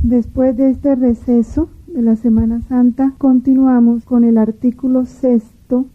Después de este receso de la Semana Santa, continuamos con el artículo 6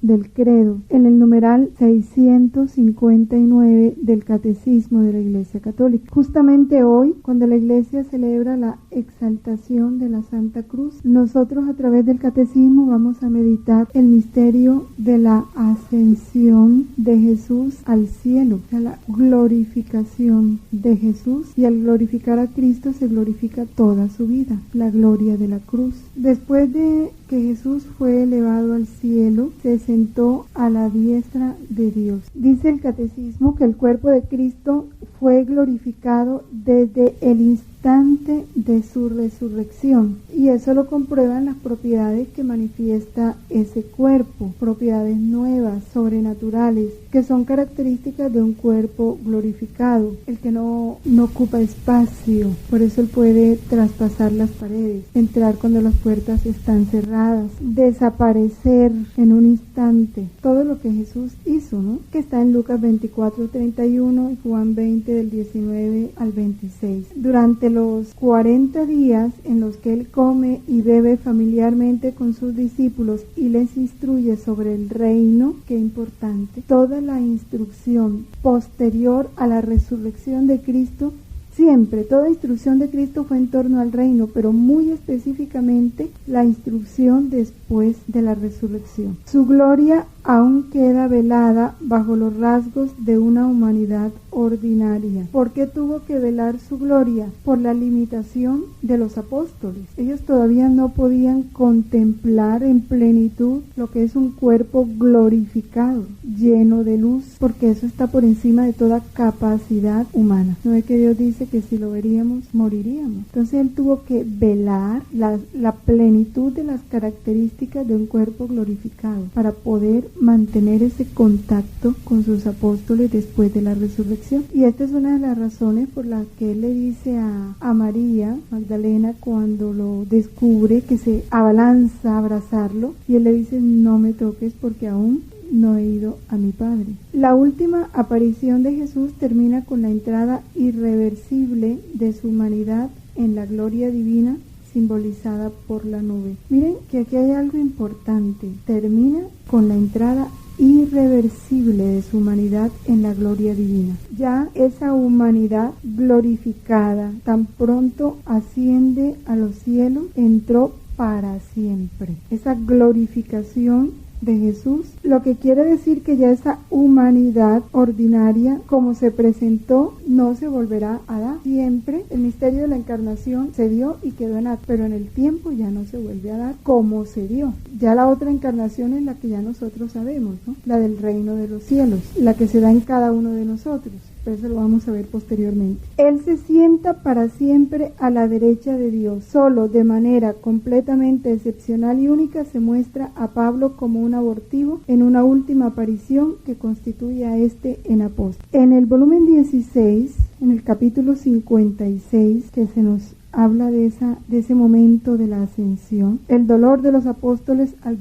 del credo, en el numeral 659 del Catecismo de la Iglesia Católica. Justamente hoy, cuando la Iglesia celebra la exaltación de la Santa Cruz, nosotros a través del Catecismo vamos a meditar el misterio de la ascensión de Jesús al cielo, o sea, la glorificación de Jesús, y al glorificar a Cristo se glorifica toda su vida, la gloria de la cruz. Después de que Jesús fue elevado al cielo, se sentó a la diestra de Dios. Dice el Catecismo que el cuerpo de Cristo fue glorificado desde el instante de su resurrección, y eso lo comprueban las propiedades que manifiesta ese cuerpo, propiedades nuevas, sobrenaturales, que son características de un cuerpo glorificado, el que no ocupa espacio, por eso él puede traspasar las paredes, entrar cuando las puertas están cerradas, desaparecer en un instante, todo lo que Jesús hizo, ¿no? Que está en Lucas 24:31 y Juan 20 del 19 al 26. Durante los 40 días en los que él come y bebe familiarmente con sus discípulos y les instruye sobre el reino, qué importante, toda la instrucción posterior a la resurrección de Cristo, siempre, toda instrucción de Cristo fue en torno al reino, pero muy específicamente la instrucción después de la resurrección. Su gloria aún queda velada bajo los rasgos de una humanidad ordinaria. ¿Por qué tuvo que velar su gloria? Por la limitación de los apóstoles. Ellos todavía no podían contemplar en plenitud lo que es un cuerpo glorificado, lleno de luz, porque eso está por encima de toda capacidad humana. ¿No es que Dios dice que si lo veríamos, moriríamos? Entonces él tuvo que velar la plenitud de las características de un cuerpo glorificado para poder mantener ese contacto con sus apóstoles después de la resurrección. Y esta es una de las razones por las que él le dice a María Magdalena, cuando lo descubre, que se abalanza a abrazarlo, y él le dice: no me toques porque aún no he ido a mi Padre. La última aparición de Jesús termina con la entrada irreversible de su humanidad en la gloria divina, simbolizada por la nube. Miren que aquí hay algo importante. Termina con la entrada irreversible de su humanidad en la gloria divina. Ya esa humanidad glorificada, tan pronto asciende a los cielos, entró para siempre. Esa glorificación de Jesús, lo que quiere decir que ya esa humanidad ordinaria, como se presentó, no se volverá a dar. Siempre el misterio de la encarnación se dio y quedó en acto, pero en el tiempo ya no se vuelve a dar como se dio. Ya la otra encarnación es la que ya nosotros sabemos, ¿no? La del reino de los cielos, la que se da en cada uno de nosotros. Pero eso lo vamos a ver posteriormente. Él se sienta para siempre a la derecha de Dios. Solo de manera completamente excepcional y única se muestra a Pablo como un abortivo en una última aparición que constituye a este en apóstol. En el volumen 16, en el capítulo 56, que se nos habla de ese momento de la ascensión, el dolor de los apóstoles al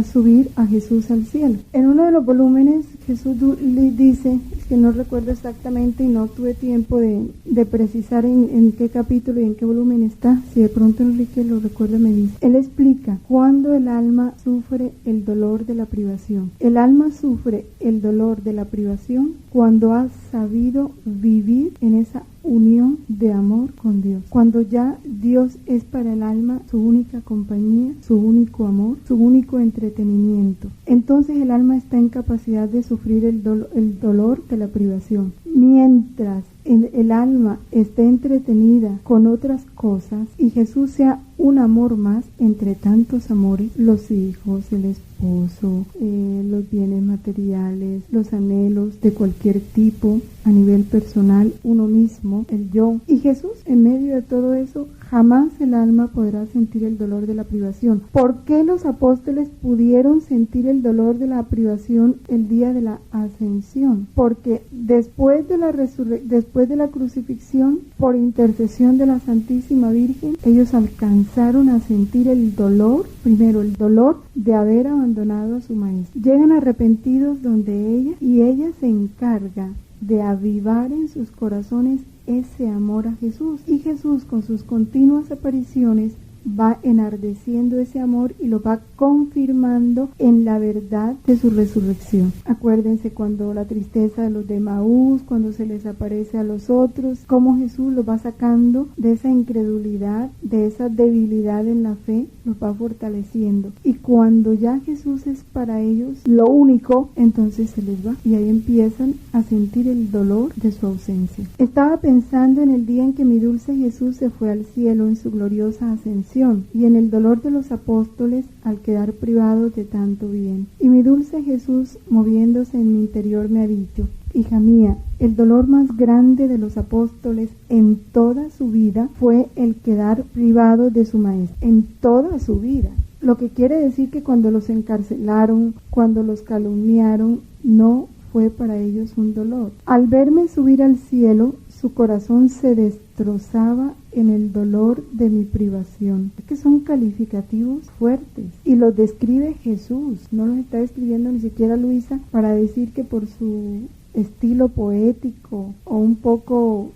subir a Jesús al cielo. En uno de los volúmenes Jesús le dice, que no recuerdo exactamente y no tuve tiempo de precisar en qué capítulo y en qué volumen está, si de pronto Enrique lo recuerda me dice. Él explica cuando el alma sufre el dolor de la privación. El alma sufre el dolor de la privación cuando ha sabido vivir en esa unión de amor con Dios. Cuando ya Dios es para el alma su única compañía, su único amor, su único entretenimiento. Entonces el alma está en capacidad de sufrir el dolor de la privación. Mientras el alma esté entretenida con otras cosas y Jesús sea un amor más entre tantos amores, los hijos, el esposo, los bienes materiales, los anhelos de cualquier tipo a nivel personal, uno mismo, el yo. Y Jesús, en medio de todo eso, jamás el alma podrá sentir el dolor de la privación. ¿Por qué los apóstoles pudieron sentir el dolor de la privación el día de la ascensión? Porque después de la crucifixión, por intercesión de la Santísima Virgen, ellos alcanzaron a sentir el dolor, primero el dolor de haber abandonado a su maestro. Llegan arrepentidos donde ella, y ella se encarga de avivar en sus corazones ese amor a Jesús. Y Jesús, con sus continuas apariciones, va enardeciendo ese amor y lo va confirmando en la verdad de su resurrección. Acuérdense cuando la tristeza de los de Maús, cuando se les aparece a los otros, cómo Jesús los va sacando de esa incredulidad, de esa debilidad en la fe, los va fortaleciendo. Y cuando ya Jesús es para ellos lo único, entonces se les va y ahí empiezan a sentir el dolor de su ausencia. Estaba pensando en el día en que mi dulce Jesús se fue al cielo en su gloriosa ascensión, y en el dolor de los apóstoles al quedar privados de tanto bien. Y mi dulce Jesús, moviéndose en mi interior, me ha dicho: hija mía, el dolor más grande de los apóstoles en toda su vida fue el quedar privados de su maestro, en toda su vida. Lo que quiere decir que cuando los encarcelaron, cuando los calumniaron, no fue para ellos un dolor. Al verme subir al cielo, su corazón se destrozaba en el dolor de mi privación. Es que son calificativos fuertes y los describe Jesús, no los está escribiendo ni siquiera Luisa para decir que por su estilo poético o un poco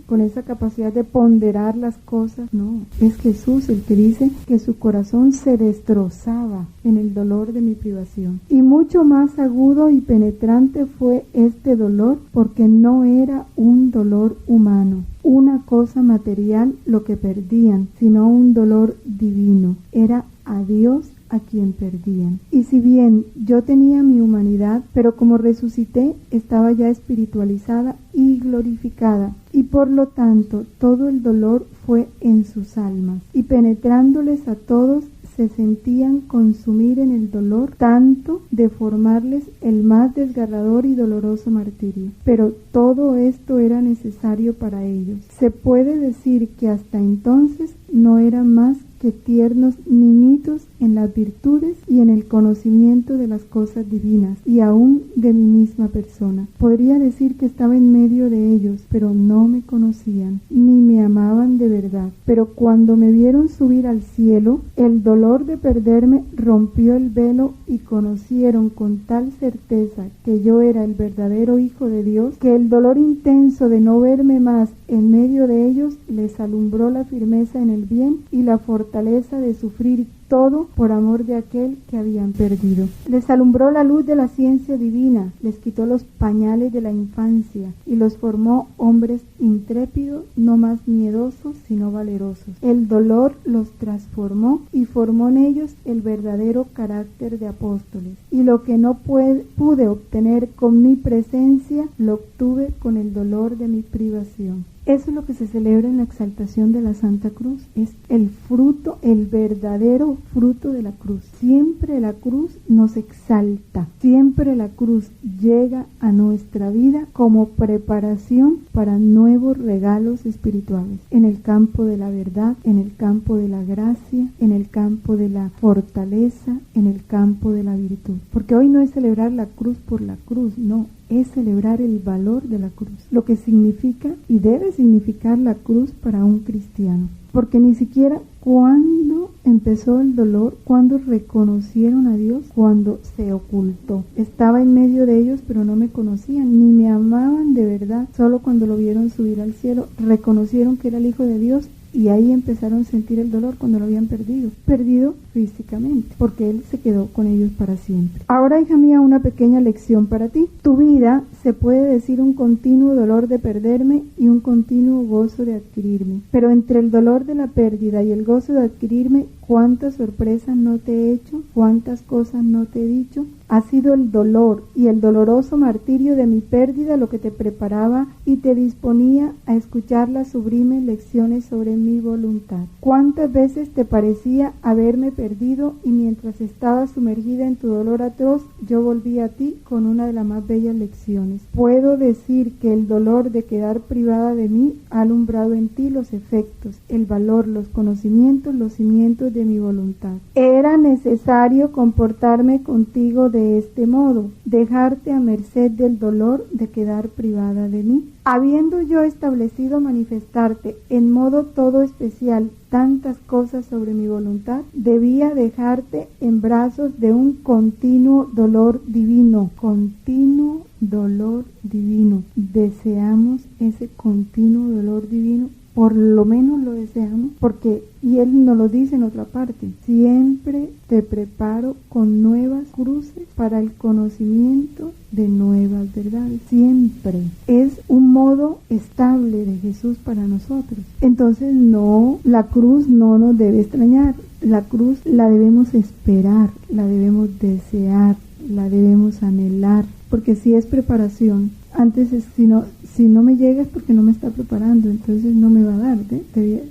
con esa capacidad de ponderar las cosas. No, es Jesús el que dice que su corazón se destrozaba en el dolor de mi privación. Y mucho más agudo y penetrante fue este dolor, porque no era un dolor humano, una cosa material lo que perdían, sino un dolor divino. Era a Dios a quien perdían. Y si bien yo tenía mi humanidad, pero como resucité, estaba ya espiritualizada y glorificada, y por lo tanto todo el dolor fue en sus almas, y penetrándoles a todos se sentían consumir en el dolor, tanto de formarles el más desgarrador y doloroso martirio. Pero todo esto era necesario para ellos. Se puede decir que hasta entonces no eran más que tiernos niñitos en las virtudes y en el conocimiento de las cosas divinas, y aún de mi misma persona. Podría decir que estaba en medio de ellos, pero no me conocían, ni me amaban de verdad. Pero cuando me vieron subir al cielo, el dolor de perderme rompió el velo, y conocieron con tal certeza que yo era el verdadero Hijo de Dios, que el dolor intenso de no verme más en medio de ellos les alumbró la firmeza en el bien y la fortaleza de sufrir todo por amor de aquel que habían perdido. Les alumbró la luz de la ciencia divina, les quitó los pañales de la infancia y los formó hombres intrépidos, no más miedosos sino valerosos. El dolor los transformó y formó en ellos el verdadero carácter de apóstoles. Y lo que no pude obtener con mi presencia, lo obtuve con el dolor de mi privación. Eso es lo que se celebra en la exaltación de la Santa Cruz. Es el fruto, el verdadero fruto de la cruz. Siempre la cruz nos exalta. Siempre la cruz llega a nuestra vida como preparación para nuevos regalos espirituales. En el campo de la verdad, en el campo de la gracia, en el campo de la fortaleza, en el campo de la virtud. Porque hoy no es celebrar la cruz por la cruz, no. Es celebrar el valor de la cruz, lo que significa y debe significar la cruz para un cristiano. Porque ni siquiera cuando empezó el dolor, cuando reconocieron a Dios, cuando se ocultó. Estaba en medio de ellos, pero no me conocían, ni me amaban de verdad. Solo cuando lo vieron subir al cielo, reconocieron que era el Hijo de Dios. Y ahí empezaron a sentir el dolor cuando lo habían perdido físicamente, porque Él se quedó con ellos para siempre. Ahora, hija mía, una pequeña lección para ti. Tu vida se puede decir un continuo dolor de perderme y un continuo gozo de adquirirme. Pero entre el dolor de la pérdida y el gozo de adquirirme, ¿cuántas sorpresas no te he hecho? ¿Cuántas cosas no te he dicho? Ha sido el dolor y el doloroso martirio de mi pérdida lo que te preparaba y te disponía a escuchar las sublimes lecciones sobre mi voluntad. ¿Cuántas veces te parecía haberme perdido y mientras estaba sumergida en tu dolor atroz, yo volví a ti con una de las más bellas lecciones? Puedo decir que el dolor de quedar privada de mí ha alumbrado en ti los efectos, el valor, los conocimientos, los cimientos de mi voluntad. Era necesario comportarme contigo de este modo, dejarte a merced del dolor de quedar privada de mí. Habiendo yo establecido manifestarte en modo todo especial tantas cosas sobre mi voluntad, debía dejarte en brazos de un continuo dolor divino. Continuo dolor divino. Deseamos ese continuo dolor divino. Por lo menos lo deseamos, porque, y Él nos lo dice en otra parte, siempre te preparo con nuevas cruces para el conocimiento de nuevas verdades. Siempre es un modo estable de Jesús para nosotros. Entonces no, la cruz no nos debe extrañar. La cruz la debemos esperar, la debemos desear, la debemos anhelar, porque si es preparación. Antes, si no me llega es porque no me está preparando, entonces no me va a dar.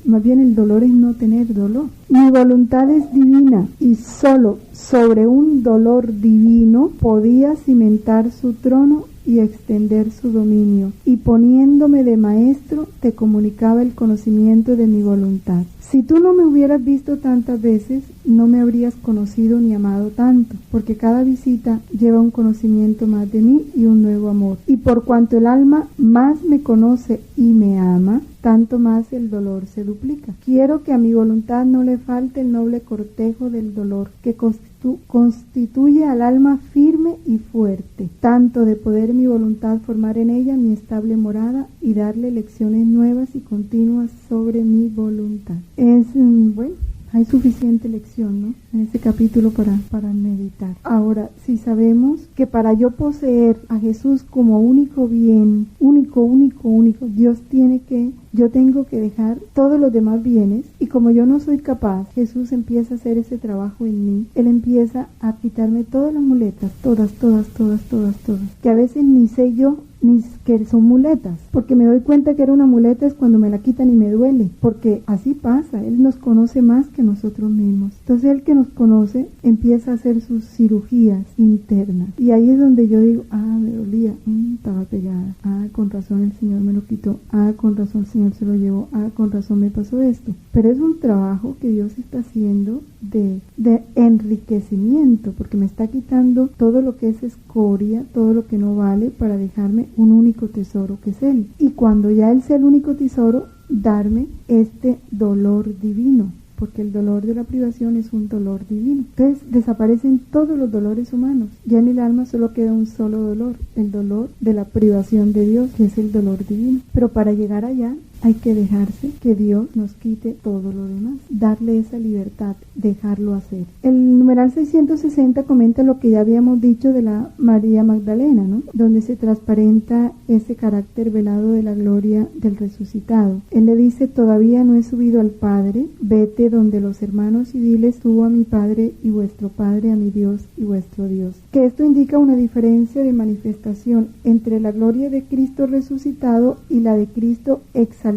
Más bien el dolor es no tener dolor. Mi voluntad es divina y solo sobre un dolor divino podía cimentar su trono y extender su dominio. Y poniéndome de maestro, te comunicaba el conocimiento de mi voluntad. Si tú no me hubieras visto tantas veces, no me habrías conocido ni amado tanto, porque cada visita lleva un conocimiento más de mí y un nuevo amor. Y por cuanto el alma más me conoce y me ama, tanto más el dolor se duplica. Quiero que a mi voluntad no le falte el noble cortejo del dolor, que constituye al alma firme y fuerte, tanto de poder mi voluntad formar en ella mi estable morada y darle lecciones nuevas y continuas sobre mi voluntad. Bueno, hay suficiente lección, ¿no?, en este capítulo para meditar. Ahora, si sabemos que para yo poseer a Jesús como único bien, único, yo tengo que dejar todos los demás bienes, y como yo no soy capaz, Jesús empieza a hacer ese trabajo en mí. Él empieza a quitarme todas las muletas, todas, que a veces ni sé yo ni que son muletas, porque me doy cuenta que era una muleta es cuando me la quitan y me duele, porque así pasa. Él nos conoce más que nosotros mismos. Entonces el que nos conoce empieza a hacer sus cirugías internas, y ahí es donde yo digo, me dolía, estaba pegada, con razón el Señor me lo quitó, con razón el Señor se lo llevó, con razón me pasó esto. Pero es un trabajo que Dios está haciendo de enriquecimiento, porque me está quitando todo lo que es escoria, todo lo que no vale, para dejarme un único tesoro que es Él. Y cuando ya Él sea el único tesoro, darme este dolor divino, porque el dolor de la privación es un dolor divino. Entonces desaparecen todos los dolores humanos. Ya en el alma solo queda un solo dolor, el dolor de la privación de Dios, que es el dolor divino. Pero para llegar allá hay que dejarse que Dios nos quite todo lo demás, darle esa libertad, dejarlo hacer. El numeral 660 comenta lo que ya habíamos dicho de la María Magdalena, ¿no?, donde se transparenta ese carácter velado de la gloria del resucitado. Él le dice: todavía no he subido al Padre, vete donde los hermanos y diles: subo a mi Padre y vuestro Padre, a mi Dios y vuestro Dios. Que esto indica una diferencia de manifestación entre la gloria de Cristo resucitado y la de Cristo exaltado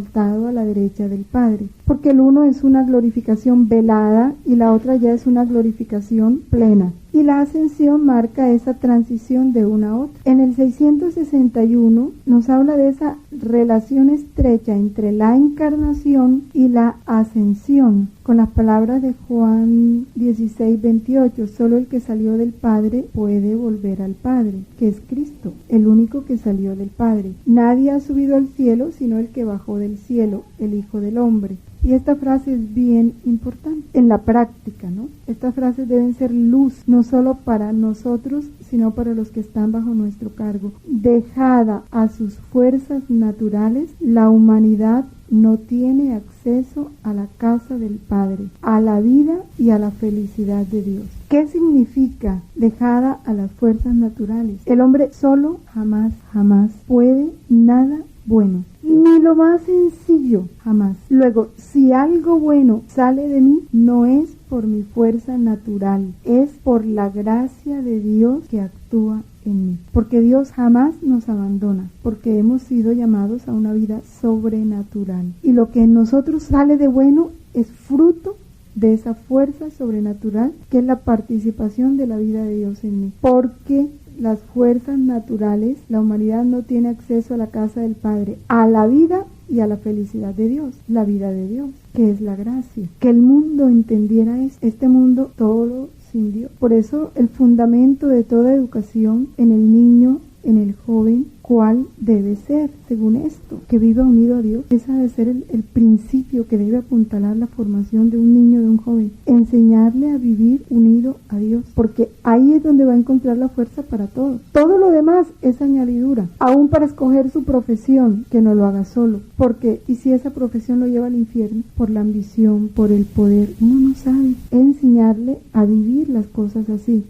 a la derecha del Padre, porque el uno es una glorificación velada y la otra ya es una glorificación plena, y la ascensión marca esa transición de una a otra. En el 661 nos habla de esa relación estrecha entre la encarnación y la ascensión, con las palabras de Juan 16:28, solo el que salió del Padre puede volver al Padre, que es Cristo, el único que salió del Padre. Nadie ha subido al cielo sino el que bajó del cielo, el Hijo del Hombre. Y esta frase es bien importante en la práctica, ¿no? Estas frases deben ser luz, no solo para nosotros, sino para los que están bajo nuestro cargo. Dejada a sus fuerzas naturales, la humanidad no tiene acceso a la casa del Padre, a la vida y a la felicidad de Dios. ¿Qué significa dejada a las fuerzas naturales? El hombre solo jamás puede nada bueno, ni lo más sencillo, jamás. Luego, si algo bueno sale de mí, no es por mi fuerza natural, es por la gracia de Dios que actúa en mí. Porque Dios jamás nos abandona, porque hemos sido llamados a una vida sobrenatural. Y lo que en nosotros sale de bueno es fruto de esa fuerza sobrenatural, que es la participación de la vida de Dios en mí. Porque las fuerzas naturales, la humanidad no tiene acceso a la casa del Padre, a la vida y a la felicidad de Dios, la vida de Dios. que es la gracia. Que el mundo entendiera eso. Este mundo todo sin Dios. Por eso el fundamento de toda educación en el niño, en el joven, ¿cuál debe ser? Según esto, que viva unido a Dios. Ese debe ser el principio que debe apuntalar la formación de un niño, de un joven. Enseñarle a vivir unido a Dios, porque ahí es donde va a encontrar la fuerza para todo. Todo lo demás es añadidura, aún para escoger su profesión, que no lo haga solo, porque ¿y si esa profesión lo lleva al infierno? Por la ambición, por el poder, uno no sabe. Enseñarle a vivir las cosas así.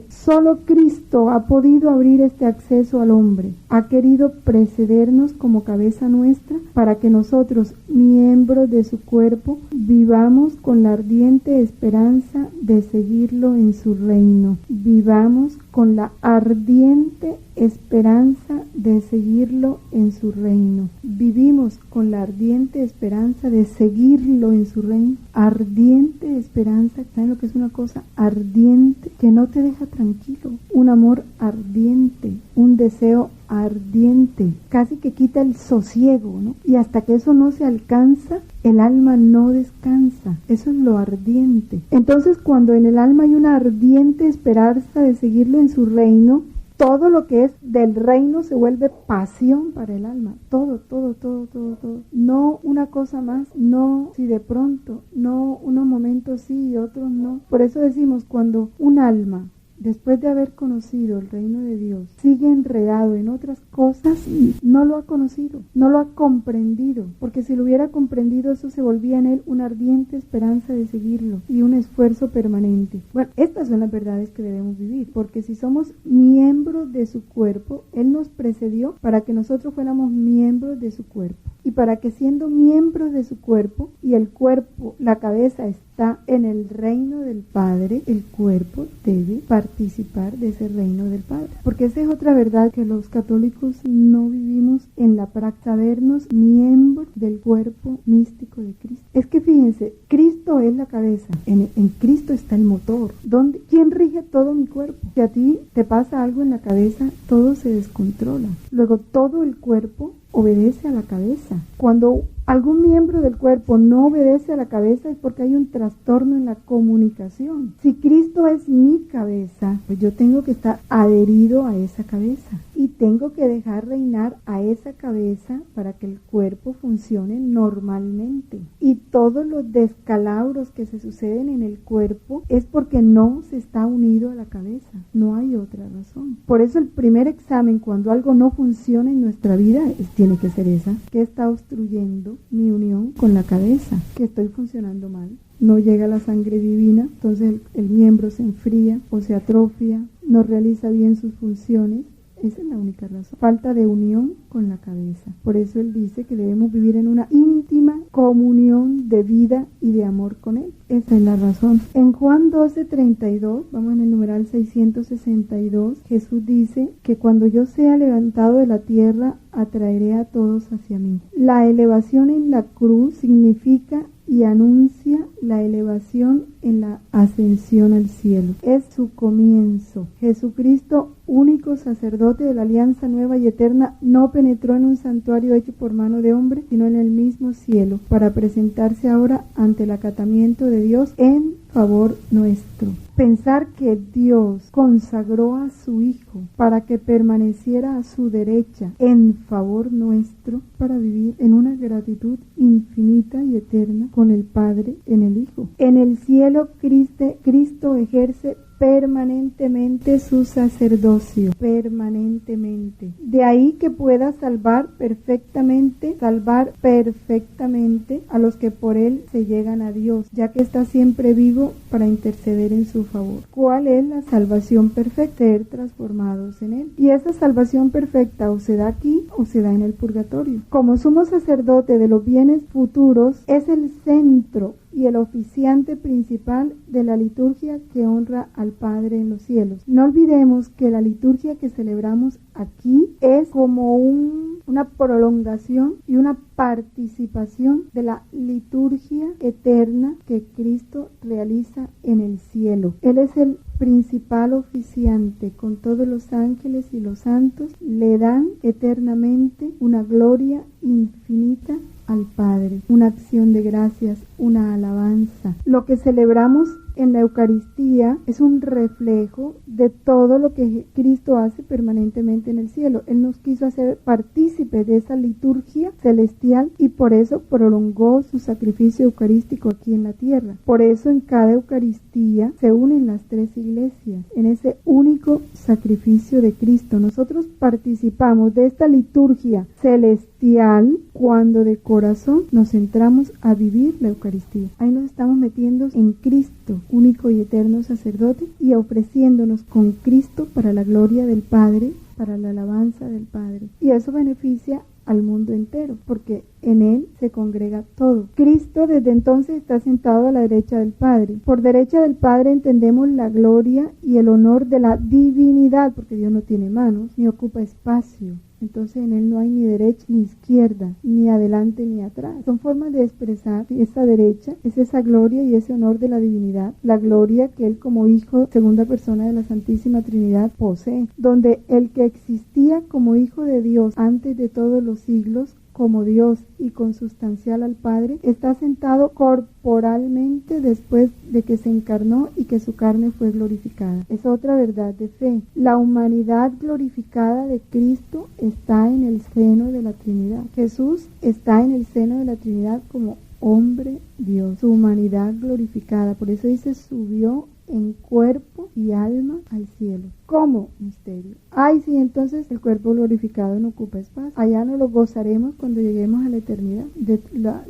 Solo Cristo ha podido abrir este acceso al hombre. Ha querido precedernos como cabeza nuestra para que nosotros, miembros de su cuerpo, vivamos con la ardiente esperanza de seguirlo en su reino. Vivamos con la ardiente esperanza de seguirlo en su reino. Vivimos con la ardiente esperanza de seguirlo en su reino. Ardiente esperanza, ¿saben lo que es una cosa ardiente? Que no te deja tranquilo. Un amor ardiente, un deseo ardiente, casi que quita el sosiego, ¿no? Y hasta que eso no se alcanza, el alma no descansa. Eso es lo ardiente. Entonces, cuando en el alma hay una ardiente esperanza de seguirlo en su reino, todo lo que es del reino se vuelve pasión para el alma. Todo. No una cosa más, no si de pronto, no unos momentos sí y otros no. Por eso decimos, cuando un alma, después de haber conocido el reino de Dios, sigue enredado en otras cosas, no lo ha conocido, no lo ha comprendido, porque si lo hubiera comprendido, eso se volvía en él una ardiente esperanza de seguirlo y un esfuerzo permanente. Bueno, estas son las verdades que debemos vivir, porque si somos miembros de su cuerpo, Él nos precedió para que nosotros fuéramos miembros de su cuerpo, y para que siendo miembros de su cuerpo, y el cuerpo, la cabeza está en el reino del Padre, el cuerpo debe participar de ese reino del Padre. Porque esa es otra verdad que los católicos no vivimos en la práctica, sabernos miembros del cuerpo místico de Cristo. Es que fíjense, Cristo es la cabeza, en Cristo está el motor. ¿Quién rige todo mi cuerpo? Si a ti te pasa algo en la cabeza, todo se descontrola. Luego todo el cuerpo obedece a la cabeza. Cuando algún miembro del cuerpo no obedece a la cabeza es porque hay un trastorno en la comunicación. Si Cristo es mi cabeza, pues yo tengo que estar adherido a esa cabeza y tengo que dejar reinar a esa cabeza para que el cuerpo funcione normalmente. Y todos los descalabros que se suceden en el cuerpo es porque no se está unido a la cabeza. No hay otra razón. Por eso el primer examen cuando algo no funciona en nuestra vida tiene que ser esa. ¿Qué está obstruyendo mi unión con la cabeza? ¿Que estoy funcionando mal? No llega la sangre divina, entonces el miembro se enfría o se atrofia, no realiza bien sus funciones. Esa es la única razón. Falta de unión con la cabeza. Por eso Él dice que debemos vivir en una íntima comunión de vida y de amor con Él. Esa es la razón. En Juan 12:32, vamos en el numeral 662, Jesús dice que cuando yo sea levantado de la tierra, atraeré a todos hacia mí. La elevación en la cruz significa y anuncia la elevación en la ascensión al cielo. Es su comienzo. Jesucristo, único sacerdote de la alianza nueva y eterna, no penetró en un santuario hecho por mano de hombre, sino en el mismo cielo, para presentarse ahora ante el acatamiento de Dios en favor nuestro. Pensar que Dios consagró a su Hijo para que permaneciera a su derecha en favor nuestro, para vivir en una gratitud infinita y eterna con el Padre en el Hijo. En el cielo Cristo ejerce permanentemente su sacerdocio, permanentemente. De ahí que pueda salvar perfectamente a los que por Él se llegan a Dios, ya que está siempre vivo para interceder en su favor. ¿Cuál es la salvación perfecta? Ser transformados en Él. Y esa salvación perfecta o se da aquí o se da en el purgatorio. Como sumo sacerdote de los bienes futuros, es el centro y el oficiante principal de la liturgia que honra al Padre en los cielos. No olvidemos que la liturgia que celebramos aquí es como una prolongación y una participación de la liturgia eterna que Cristo realiza en el cielo. Él es el principal oficiante, con todos los ángeles y los santos le dan eternamente una gloria infinita al Padre, una acción de gracias, una alabanza. Lo que celebramos en la Eucaristía es un reflejo de todo lo que Cristo hace permanentemente en el cielo. Él nos quiso hacer partícipes de esa liturgia celestial y por eso prolongó su sacrificio eucarístico aquí en la tierra. Por eso en cada Eucaristía se unen las tres iglesias en ese único sacrificio de Cristo. Nosotros participamos de esta liturgia celestial cuando de corazón nos centramos a vivir la Eucaristía. Ahí nos estamos metiendo en Cristo, único y eterno sacerdote, y ofreciéndonos con Cristo para la gloria del Padre, para la alabanza del Padre. Y eso beneficia al mundo entero, porque en Él se congrega todo. Cristo desde entonces está sentado a la derecha del Padre. Por derecha del Padre entendemos la gloria y el honor de la divinidad, porque Dios no tiene manos, ni ocupa espacio. Entonces en Él no hay ni derecha ni izquierda, ni adelante ni atrás. Son formas de expresar esa derecha, es esa gloria y ese honor de la divinidad. La gloria que Él como Hijo, segunda persona de la Santísima Trinidad, posee. Donde el que existía como Hijo de Dios antes de todos los siglos, como Dios y consubstancial al Padre, está sentado corporalmente después de que se encarnó y que su carne fue glorificada. Es otra verdad de fe. La humanidad glorificada de Cristo está en el seno de la Trinidad. Jesús está en el seno de la Trinidad como hombre Dios, su humanidad glorificada. Por eso dice, subió en cuerpo y alma al cielo. ¿Cómo? Misterio. Ay, sí, entonces el cuerpo glorificado no ocupa espacio. Allá nos lo gozaremos cuando lleguemos a la eternidad, de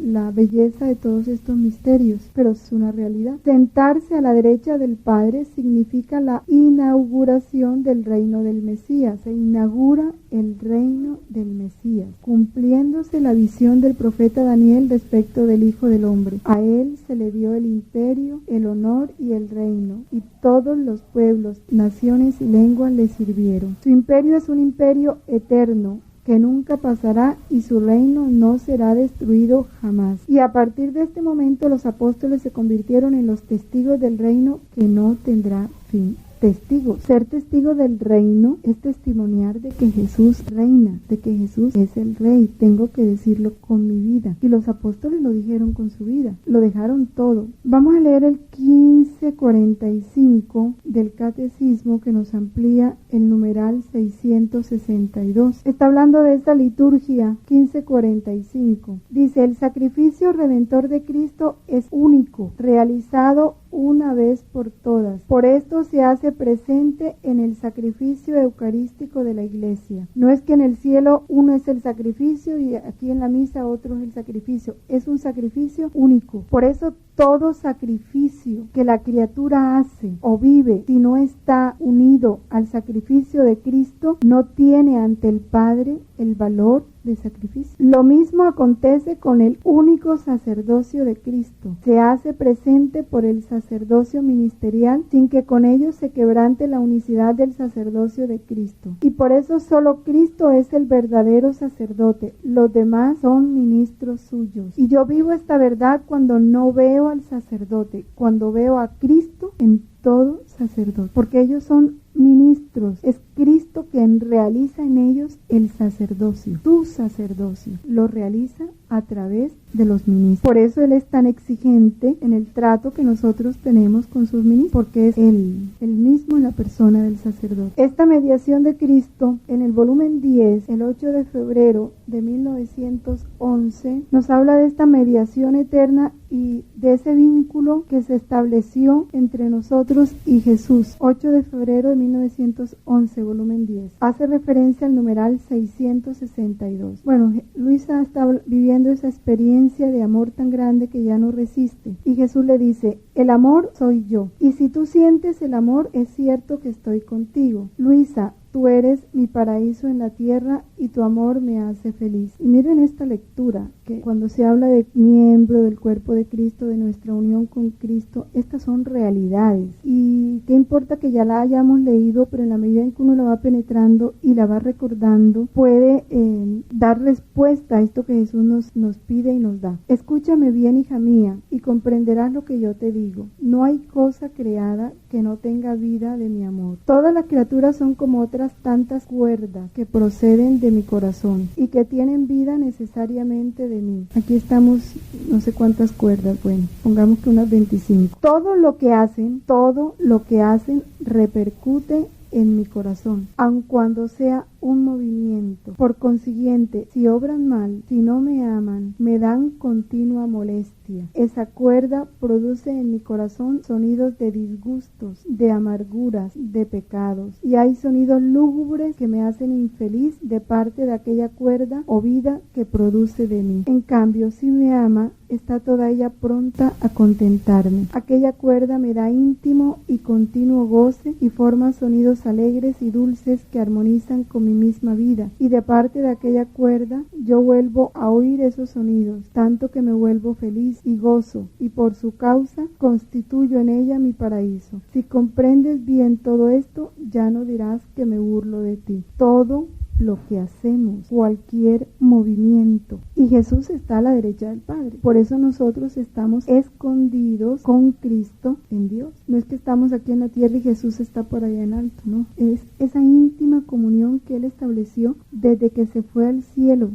la belleza de todos estos misterios, pero es una realidad. Sentarse a la derecha del Padre significa la inauguración del reino del Mesías. Se inaugura el reino del Mesías, cumpliéndose la visión del profeta Daniel respecto del Hijo del Hombre. A él se le dio el imperio, el honor y el reino, y todos los pueblos, naciones y lenguas le sirvieron. Su imperio es un imperio eterno, que nunca pasará, y su reino no será destruido jamás. Y a partir de este momento los apóstoles se convirtieron en los testigos del reino que no tendrá fin. Testigo, ser testigo del reino es testimoniar de que Jesús reina, de que Jesús es el Rey. Tengo que decirlo con mi vida. Y los apóstoles lo dijeron con su vida, lo dejaron todo. Vamos a leer el 1545 del Catecismo, que nos amplía el numeral 662. Está hablando de esta liturgia 1545. Dice, el sacrificio redentor de Cristo es único, realizado una vez por todas. Por esto se hace presente en el sacrificio eucarístico de la Iglesia. No es que en el cielo uno es el sacrificio y aquí en la misa otro es el sacrificio. Es un sacrificio único. Por eso todo sacrificio que la criatura hace o vive, si no está unido al sacrificio de Cristo, no tiene ante el Padre el valor de sacrificio. Lo mismo acontece con el único sacerdocio de Cristo. Se hace presente por el sacerdocio ministerial sin que con ello se quebrante la unicidad del sacerdocio de Cristo. Y por eso solo Cristo es el verdadero sacerdote. Los demás son ministros suyos. Y yo vivo esta verdad cuando no veo al sacerdote, cuando veo a Cristo en todo sacerdote, porque ellos son ministros. Es Cristo quien realiza en ellos el sacerdocio. Tu sacerdocio lo realiza a través de los ministros. Por eso Él es tan exigente en el trato que nosotros tenemos con sus ministros, porque es Él mismo en la persona del sacerdote. Esta mediación de Cristo, en el volumen 10, el 8 de febrero de 1911, nos habla de esta mediación eterna y de ese vínculo que se estableció entre nosotros y Jesús. 8 de febrero de 1911, volumen 10. Hace referencia al numeral 662. Bueno, Luisa está viviendo esa experiencia de amor tan grande que ya no resiste. Y Jesús le dice, el amor soy yo. Y si tú sientes el amor, es cierto que estoy contigo. Luisa, tú eres mi paraíso en la tierra y tu amor me hace feliz. Y miren esta lectura, que cuando se habla de miembro del cuerpo de Cristo, de nuestra unión con Cristo, estas son realidades. Y qué importa que ya la hayamos leído, pero en la medida en que uno la va penetrando y la va recordando, puede dar respuesta a esto que Jesús nos pide y nos da. Escúchame bien, hija mía, y comprenderás lo que yo te digo. No hay cosa creada que no tenga vida de mi amor. Todas las criaturas son como otras tantas cuerdas que proceden de mi corazón y que tienen vida necesariamente de de mí. Aquí estamos, no sé cuántas cuerdas, bueno, pongamos que unas 25. Todo lo que hacen repercute en mi corazón, aun cuando sea un movimiento. Por consiguiente, si obran mal, si no me aman, me dan continua molestia. Esa cuerda produce en mi corazón sonidos de disgustos, de amarguras, de pecados, y hay sonidos lúgubres que me hacen infeliz de parte de aquella cuerda o vida que produce de mí. En cambio, si me ama, está toda ella pronta a contentarme. Aquella cuerda me da íntimo y continuo goce y forma sonidos alegres y dulces que armonizan con mi misma vida, y de parte de aquella cuerda yo vuelvo a oír esos sonidos, tanto que me vuelvo feliz y gozo, y por su causa constituyo en ella mi paraíso. Si comprendes bien todo esto, ya no dirás que me burlo de ti. Todo lo que hacemos, cualquier movimiento, y Jesús está a la derecha del Padre. Por eso nosotros estamos escondidos con Cristo en Dios. No es que estamos aquí en la tierra y Jesús está por allá en alto, no. Es esa íntima comunión que Él estableció desde que se fue al cielo.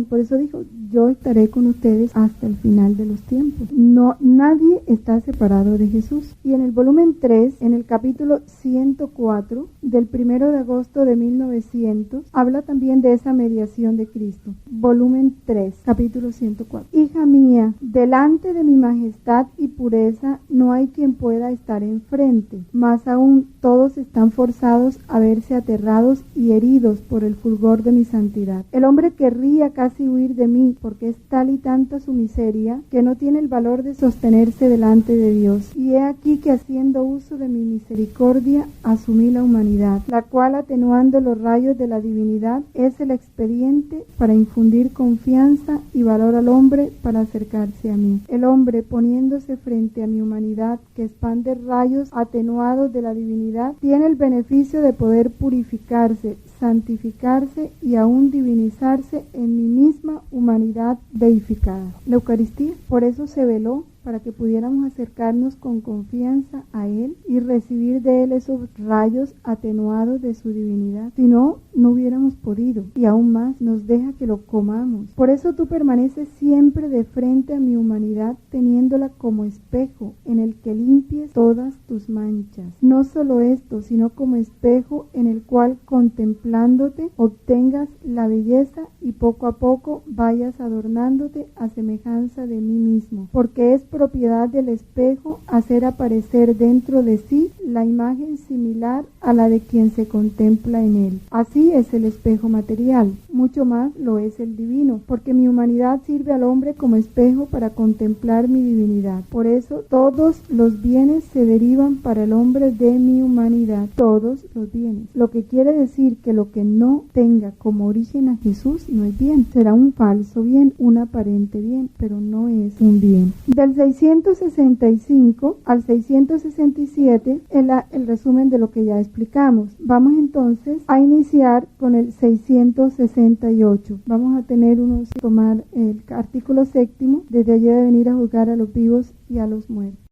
Por eso dijo, yo estaré con ustedes hasta el final de los tiempos. No, nadie está separado de Jesús. Y en el volumen 3, en el capítulo 104, del 1 de agosto de 1900, habla también de esa mediación de Cristo. Volumen 3, capítulo 104. Hija mía, delante de mi majestad y pureza no hay quien pueda estar enfrente. Más aún, todos están forzados a verse aterrados y heridos por el fulgor de mi santidad. El hombre querría casi huir de mí, porque es tal y tanta su miseria que no tiene el valor de sostenerse delante de Dios. Y he aquí que haciendo uso de mi misericordia asumí la humanidad, la cual, atenuando los rayos de la divinidad, es el expediente para infundir confianza y valor al hombre para acercarse a mí. El hombre, poniéndose frente a mi humanidad que expande rayos atenuados de la divinidad, tiene el beneficio de poder purificarse, santificarse y aún divinizarse en mi misma humanidad deificada. La Eucaristía, por eso se veló, para que pudiéramos acercarnos con confianza a Él y recibir de Él esos rayos atenuados de su divinidad. Si no, no hubiéramos podido, y aún más nos deja que lo comamos. Por eso tú permaneces siempre de frente a mi humanidad, teniéndola como espejo en el que limpies todas tus manchas. No solo esto, sino como espejo en el cual, contemplándote, obtengas la belleza y poco a poco vayas adornándote a semejanza de mí mismo, porque es propiedad del espejo hacer aparecer dentro de sí la imagen similar a la de quien se contempla en él. Así es el espejo material, mucho más lo es el divino, porque mi humanidad sirve al hombre como espejo para contemplar mi divinidad. Por eso todos los bienes se derivan para el hombre de mi humanidad, todos los bienes. Lo que quiere decir que lo que no tenga como origen a Jesús no es bien, será un falso bien, un aparente bien, pero no es un bien. Del 665 al 667 el resumen de lo que ya explicamos. Vamos entonces a iniciar con el 668. Vamos a tomar el artículo 7, desde allí de venir a juzgar a los vivos y a los muertos.